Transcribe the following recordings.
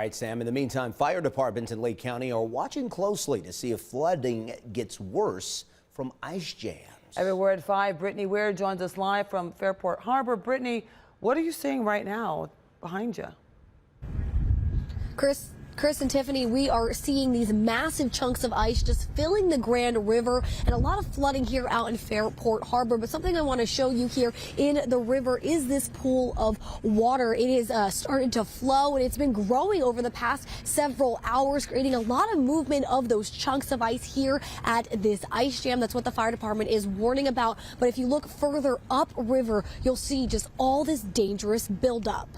All right, Sam. In the meantime, fire departments in Lake County are watching closely to see if flooding gets worse from ice jams. Everywhere at 5, Brittany Weir joins us live from Fairport Harbor. Brittany, what are you seeing right now behind you? Chris and Tiffany, we are seeing these massive chunks of ice just filling the Grand River and a lot of flooding here out in Fairport Harbor. But something I want to show you here in the river is this pool of water. It is started to flow and it's been growing over the past several hours, creating a lot of movement of those chunks of ice here at this ice jam. That's what the fire department is warning about. But if you look further upriver, you'll see just all this dangerous buildup.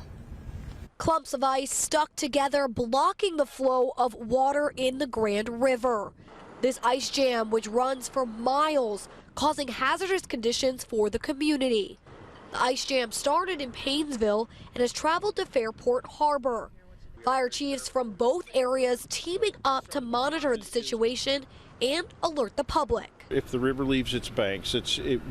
Clumps of ice stuck together, blocking the flow of water in the Grand River. This ice jam, which runs for miles, causing hazardous conditions for the community. The ice jam started in Paynesville and has traveled to Fairport Harbor. Fire chiefs from both areas teaming up to monitor the situation and alert the public. If the river leaves its banks,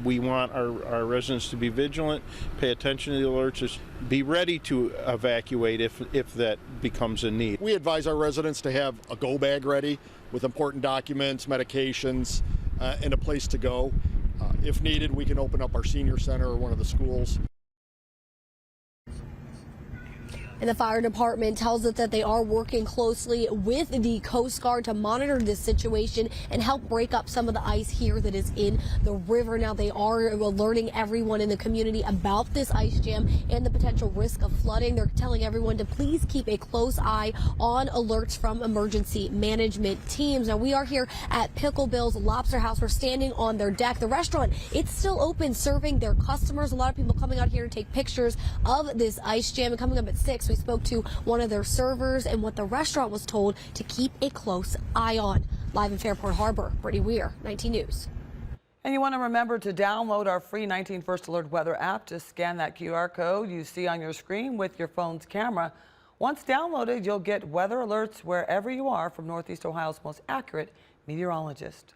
we want our residents to be vigilant, pay attention to the alerts, be ready to evacuate if that becomes a need. We advise our residents to have a go bag ready with important documents, medications, and a place to go. If needed, we can open up our senior center or one of the schools. And the fire department tells us that they are working closely with the Coast Guard to monitor this situation and help break up some of the ice here that is in the river. Now, they are alerting everyone in the community about this ice jam and the potential risk of flooding. They're telling everyone to please keep a close eye on alerts from emergency management teams. Now, we are here at Pickle Bill's Lobster House. We're standing on their deck. The restaurant, it's still open, serving their customers. A lot of people coming out here to take pictures of this ice jam. And coming up at 6, we spoke to one of their servers and what the restaurant was told to keep a close eye on. Live in Fairport Harbor, Brittany Weir, 19 News. And you want to remember to download our free 19 First Alert Weather app. Just scan that QR code you see on your screen with your phone's camera. Once downloaded, you'll get weather alerts wherever you are from Northeast Ohio's most accurate meteorologist.